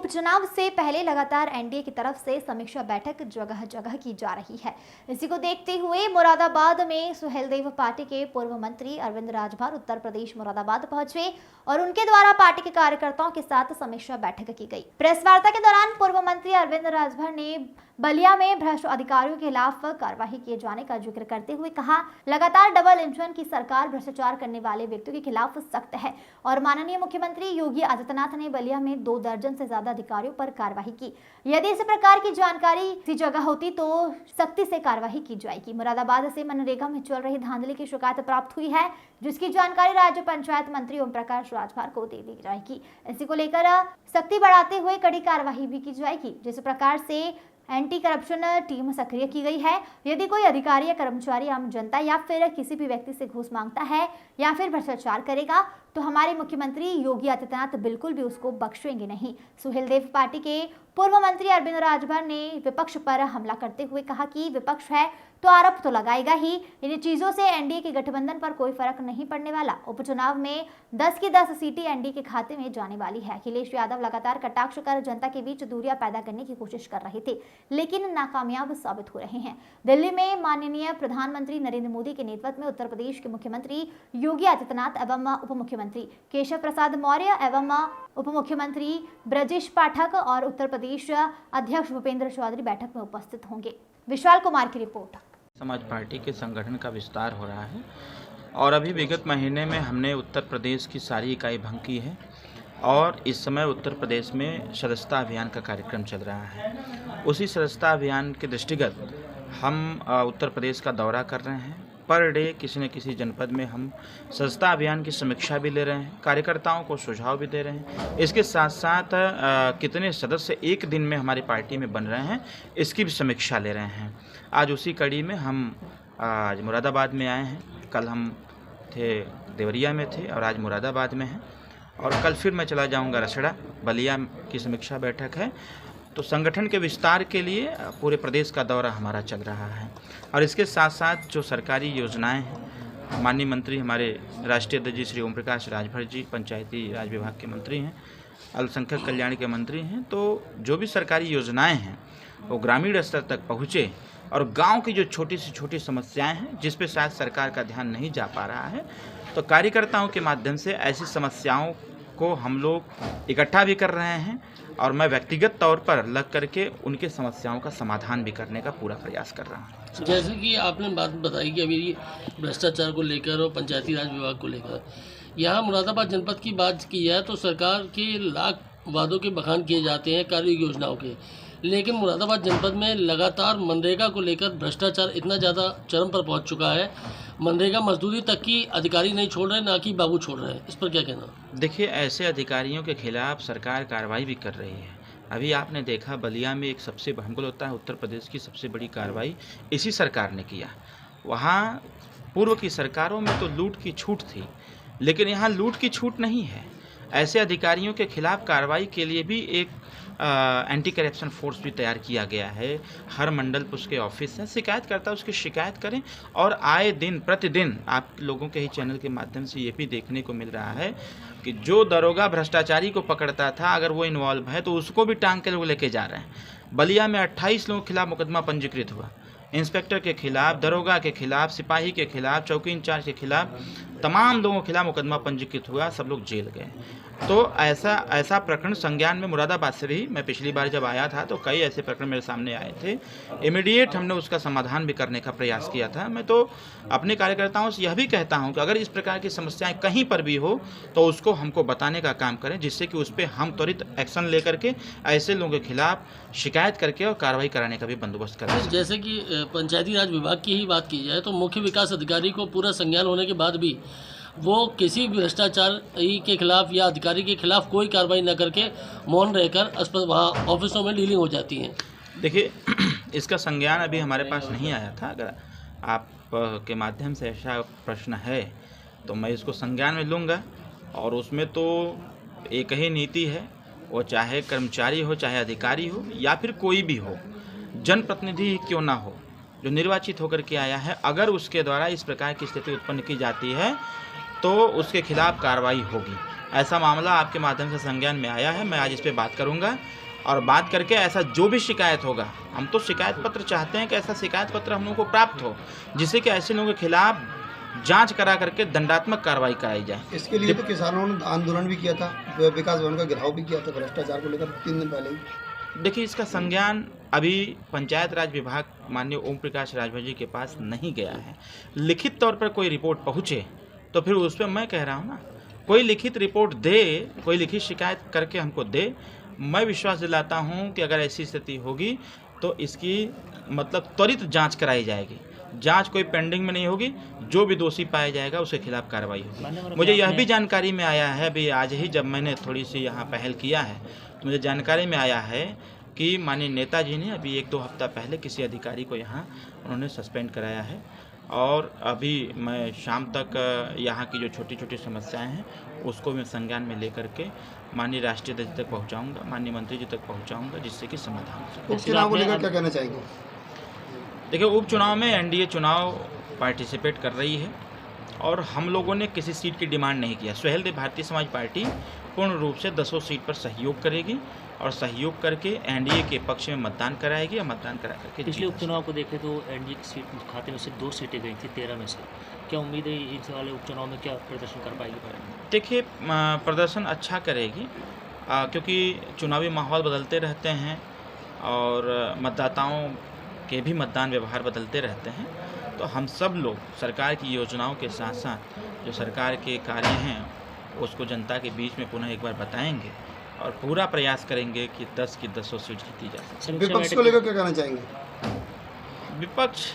उपचुनाव से पहले लगातार एनडीए की तरफ से समीक्षा बैठक जगह जगह की जा रही है। इसी को देखते हुए मुरादाबाद में सुहेलदेव पार्टी के पूर्व मंत्री अरविंद राजभर उत्तर प्रदेश मुरादाबाद पहुंचे और उनके द्वारा पार्टी के कार्यकर्ताओं के साथ समीक्षा बैठक की गई। प्रेस वार्ता के दौरान पूर्व मंत्री अरविंद राजभर ने बलिया में भ्रष्ट अधिकारियों के खिलाफ कार्रवाई किए जाने का जिक्र करते हुए कहा, लगातार डबल इंजन की सरकार भ्रष्टाचार करने वाले व्यक्तियों के खिलाफ सख्त है और माननीय मुख्यमंत्री योगी आदित्यनाथ ने बलिया में 2 दर्जन से ज्यादा अधिकारियों पर कार्रवाई की। यदि इस प्रकार की जानकारी किसी जगह होती तो सख्ती से कार्रवाई की जाएगी। मुरादाबाद से मनरेगा में चल रही धांधली की शिकायत प्राप्त हुई है, जिसकी जानकारी राज्य पंचायत मंत्री ओम प्रकाश राजभर को दे दी जाएगी। इसी को लेकर सख्ती बढ़ाते हुए कड़ी कार्रवाई भी की जाएगी। जिस प्रकार से एंटी करप्शन टीम सक्रिय की गई है, यदि कोई अधिकारी या कर्मचारी आम जनता या फिर किसी भी व्यक्ति से घूस मांगता है या फिर भ्रष्टाचार करेगा तो हमारे मुख्यमंत्री योगी आदित्यनाथ बिल्कुल भी उसको बख्शेंगे नहीं। सुहेलदेव पार्टी के पूर्व मंत्री अरविंद राजभर ने विपक्ष पर हमला करते हुए कहा कि विपक्ष है तो आरोप तो लगाएगा ही, इन चीजों से एनडीए के गठबंधन पर कोई फर्क नहीं पड़ने वाला। उपचुनाव में 10 की 10 सीटें एनडीए के खाते में जाने वाली है। अखिलेश यादव लगातार कटाक्ष कर जनता के बीच दूरियां पैदा करने की कोशिश कर रहे थे, लेकिन नाकामयाब साबित हो रहे हैं। दिल्ली में माननीय प्रधानमंत्री नरेंद्र मोदी के नेतृत्व में उत्तर प्रदेश के मुख्यमंत्री योगी आदित्यनाथ एवं उप मुख्यमंत्री केशव प्रसाद मौर्य एवं उप मुख्यमंत्री ब्रजेश पाठक और उत्तर प्रदेश अध्यक्ष भूपेंद्र चौधरी बैठक में उपस्थित होंगे। विशाल कुमार की रिपोर्ट। समाज पार्टी के संगठन का विस्तार हो रहा है और अभी विगत महीने में हमने उत्तर प्रदेश की सारी इकाई भंग की है और इस समय उत्तर प्रदेश में सदस्यता अभियान का कार्यक्रम चल रहा है। उसी सदस्यता अभियान के दृष्टिगत हम उत्तर प्रदेश का दौरा कर रहे हैं। पर डे किसी न किसी जनपद में हम सदस्यता अभियान की समीक्षा भी ले रहे हैं, कार्यकर्ताओं को सुझाव भी दे रहे हैं। इसके साथ साथ कितने सदस्य एक दिन में हमारी पार्टी में बन रहे हैं, इसकी भी समीक्षा ले रहे हैं। आज उसी कड़ी में हम आज मुरादाबाद में आए हैं। कल हम थे देवरिया में थे और आज मुरादाबाद में हैं और कल फिर मैं चला जाऊंगा रसड़ा। बलिया की समीक्षा बैठक है। तो संगठन के विस्तार के लिए पूरे प्रदेश का दौरा हमारा चल रहा है और इसके साथ साथ जो सरकारी योजनाएं हैं, माननीय मंत्री हमारे राष्ट्रीय अध्यक्ष जी श्री ओम प्रकाश राजभर जी पंचायती राज विभाग के मंत्री हैं, अल्पसंख्यक कल्याण के मंत्री हैं, तो जो भी सरकारी योजनाएं हैं वो ग्रामीण स्तर तक पहुँचे और गांव की जो छोटी से छोटी समस्याएं हैं जिस पे शायद सरकार का ध्यान नहीं जा पा रहा है, तो कार्यकर्ताओं के माध्यम से ऐसी समस्याओं को हम लोग इकट्ठा भी कर रहे हैं और मैं व्यक्तिगत तौर पर लग करके उनके समस्याओं का समाधान भी करने का पूरा प्रयास कर रहा हूँ। जैसे कि आपने बात बताई कि अभी भ्रष्टाचार को लेकर और पंचायती राज विभाग को लेकर यहाँ मुरादाबाद जनपद की बात की जाए तो सरकार के लाख वादों के बखान किए जाते हैं कार्य योजनाओं के, लेकिन मुरादाबाद जनपद में लगातार मनरेगा को लेकर भ्रष्टाचार इतना ज़्यादा चरम पर पहुंच चुका है, मनरेगा मजदूरी तक की अधिकारी नहीं छोड़ रहे, ना कि बाबू छोड़ रहे हैं। इस पर क्या कहना? देखिए, ऐसे अधिकारियों के खिलाफ सरकार कार्रवाई भी कर रही है। अभी आपने देखा बलिया में एक सबसे हमको लगता है उत्तर प्रदेश की सबसे बड़ी कार्रवाई इसी सरकार ने किया। वहाँ पूर्व की सरकारों में तो लूट की छूट थी, लेकिन यहाँ लूट की छूट नहीं है। ऐसे अधिकारियों के खिलाफ कार्रवाई के लिए भी एक एंटी करप्शन फोर्स भी तैयार किया गया है। हर मंडल पर उसके ऑफिस हैं, शिकायतकर्ता उसकी शिकायत करें और आए दिन प्रतिदिन आप लोगों के ही चैनल के माध्यम से ये भी देखने को मिल रहा है कि जो दरोगा भ्रष्टाचारी को पकड़ता था अगर वो इन्वॉल्व है तो उसको भी टांग के लोग लेके जा रहे हैं। बलिया में 28 लोगों के खिलाफ मुकदमा पंजीकृत हुआ, इंस्पेक्टर के खिलाफ, दरोगा के खिलाफ, सिपाही के खिलाफ, चौकी इंचार्ज के खिलाफ, तमाम लोगों के खिलाफ मुकदमा पंजीकृत हुआ, सब लोग जेल गए। तो ऐसा प्रकरण संज्ञान में मुरादाबाद से भी मैं पिछली बार जब आया था तो कई ऐसे प्रकरण मेरे सामने आए थे। इमीडिएट हमने उसका समाधान भी करने का प्रयास किया था। मैं तो अपने कार्यकर्ताओं से यह भी कहता हूं कि अगर इस प्रकार की समस्याएं कहीं पर भी हो तो उसको हमको बताने का काम करें, जिससे कि उस पर हम त्वरित एक्शन लेकर के ऐसे लोगों के खिलाफ शिकायत करके और कार्रवाई कराने का भी बंदोबस्त करें। जैसे कि पंचायती राज विभाग की ही बात की जाए तो मुख्य विकास अधिकारी को पूरा संज्ञान होने के बाद भी वो किसी भी भ्रष्टाचारी के खिलाफ या अधिकारी के खिलाफ कोई कार्रवाई न करके मौन रहकर वहाँ ऑफिसों में डीलिंग हो जाती है। देखिए, इसका संज्ञान अभी हमारे पास नहीं आया था। अगर आप के माध्यम से ऐसा प्रश्न है तो मैं इसको संज्ञान में लूँगा और उसमें तो एक ही नीति है, वो चाहे कर्मचारी हो, चाहे अधिकारी हो या फिर कोई भी हो, जनप्रतिनिधि क्यों ना हो, जो निर्वाचित होकर के आया है, अगर उसके द्वारा इस प्रकार की स्थिति उत्पन्न की जाती है तो उसके खिलाफ कार्रवाई होगी। ऐसा मामला आपके माध्यम से संज्ञान में आया है। मैं आज इस पे बात करूंगा और बात करके ऐसा जो भी शिकायत होगा, हम तो शिकायत पत्र चाहते हैं कि ऐसा शिकायत पत्र हम लोगों को प्राप्त हो जिससे कि ऐसे लोगों के खिलाफ जांच करा करके दंडात्मक कार्रवाई कराई जाए। इसके लिए तो किसानों ने आंदोलन भी किया था, विकास भवन का घेराव भी किया था भ्रष्टाचार को लेकर 3 दिन पहले ही। देखिए, इसका संज्ञान अभी पंचायत राज विभाग माननीय ओम प्रकाश राजभर जी के पास नहीं गया है। लिखित तौर पर कोई रिपोर्ट पहुँचे तो फिर उस पर मैं कह रहा हूँ ना, कोई लिखित रिपोर्ट दे, कोई लिखित शिकायत करके हमको दे। मैं विश्वास दिलाता हूँ कि अगर ऐसी स्थिति होगी तो इसकी मतलब त्वरित जांच कराई जाएगी। जांच कोई पेंडिंग में नहीं होगी, जो भी दोषी पाया जाएगा उसके खिलाफ कार्रवाई होगी। मुझे यह भी जानकारी में आया है, अभी आज ही जब मैंने थोड़ी सी यहाँ पहल किया है तो मुझे जानकारी में आया है कि माननीय नेताजी ने अभी 1-2 हफ्ता पहले किसी अधिकारी को यहाँ उन्होंने सस्पेंड कराया है। और अभी मैं शाम तक यहाँ की जो छोटी छोटी समस्याएं हैं उसको मैं संज्ञान में लेकर के माननीय राष्ट्रीय अध्यक्ष तक पहुँचाऊँगा, माननीय मंत्री जी तक पहुँचाऊँगा, जिससे कि समाधान हो सके। उपचुनाव को लेकर क्या कहना चाहेंगे? देखिए, उपचुनाव में एनडीए चुनाव पार्टिसिपेट कर रही है और हम लोगों ने किसी सीट की डिमांड नहीं किया। सुहेलदेव भारतीय समाज पार्टी पूर्ण रूप से 10 सीट पर सहयोग करेगी और सहयोग करके एनडीए के पक्ष में मतदान कराएगी और मतदान करा करके पिछले उपचुनाव को देखें तो एनडीए की सीट खाते में से 2 सीटें गई थी 13 में से। क्या उम्मीद है इस वाले उपचुनाव में क्या प्रदर्शन कर पाएगी? देखिए, प्रदर्शन अच्छा करेगी क्योंकि चुनावी माहौल बदलते रहते हैं और मतदाताओं के भी मतदान व्यवहार बदलते रहते हैं। तो हम सब लोग सरकार की योजनाओं के साथ साथ जो सरकार के कार्य हैं उसको जनता के बीच में पुनः एक बार बताएंगे और पूरा प्रयास करेंगे कि 10 की 10 सीट जीती जा सके। विपक्ष को लेकर क्या कहना चाहेंगे? विपक्ष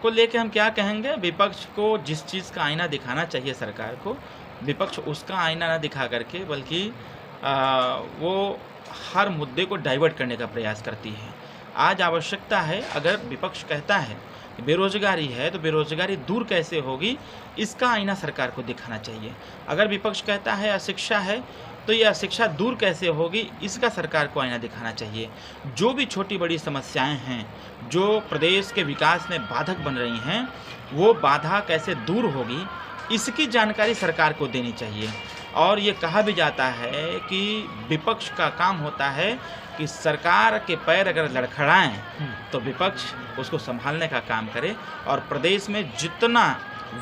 को लेकर हम क्या कहेंगे? विपक्ष को जिस चीज़ का आईना दिखाना चाहिए सरकार को, विपक्ष उसका आईना ना दिखा करके बल्कि वो हर मुद्दे को डाइवर्ट करने का प्रयास करती है। आज आवश्यकता है, अगर विपक्ष कहता है कि बेरोजगारी है तो बेरोजगारी दूर कैसे होगी, इसका आईना सरकार को दिखाना चाहिए। अगर विपक्ष कहता है अशिक्षा है तो ये अशिक्षा दूर कैसे होगी, इसका सरकार को आईना दिखाना चाहिए। जो भी छोटी बड़ी समस्याएं हैं जो प्रदेश के विकास में बाधक बन रही हैं, वो बाधा कैसे दूर होगी, इसकी जानकारी सरकार को देनी चाहिए। और ये कहा भी जाता है कि विपक्ष का काम होता है कि सरकार के पैर अगर लड़खड़ाएं तो विपक्ष उसको संभालने का काम करे। और प्रदेश में जितना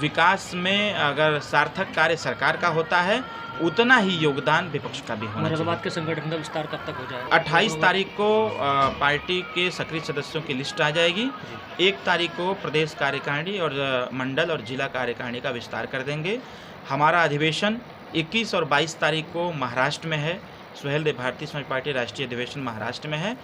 विकास में अगर सार्थक कार्य सरकार का होता है उतना ही योगदान विपक्ष का भी होना चाहिए। मुरादाबाद के संगठन का विस्तार कब तक हो जाएगा? 28 तारीख को पार्टी के सक्रिय सदस्यों की लिस्ट आ जाएगी। 1 तारीख को प्रदेश कार्यकारिणी और मंडल और जिला कार्यकारिणी का विस्तार कर देंगे। हमारा अधिवेशन 21 और 22 तारीख को महाराष्ट्र में है। सुहेलदेव भारतीय समाज पार्टी राष्ट्रीय अधिवेशन महाराष्ट्र में है।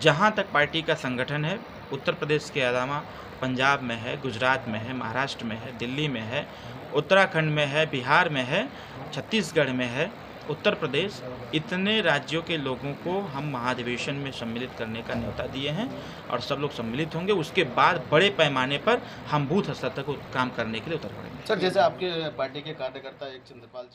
जहां तक पार्टी का संगठन है, उत्तर प्रदेश के अलावा पंजाब में है, गुजरात में है, महाराष्ट्र में है, दिल्ली में है, उत्तराखंड में है, बिहार में है, छत्तीसगढ़ में है, उत्तर प्रदेश, इतने राज्यों के लोगों को हम महाधिवेशन में सम्मिलित करने का न्योता दिए हैं और सब लोग सम्मिलित होंगे। उसके बाद बड़े पैमाने पर हम बूथ स्तर तक काम करने के लिए उतर पड़ेंगे। सर, जैसे आपके पार्टी के कार्यकर्ता एक चंद्रपाल जी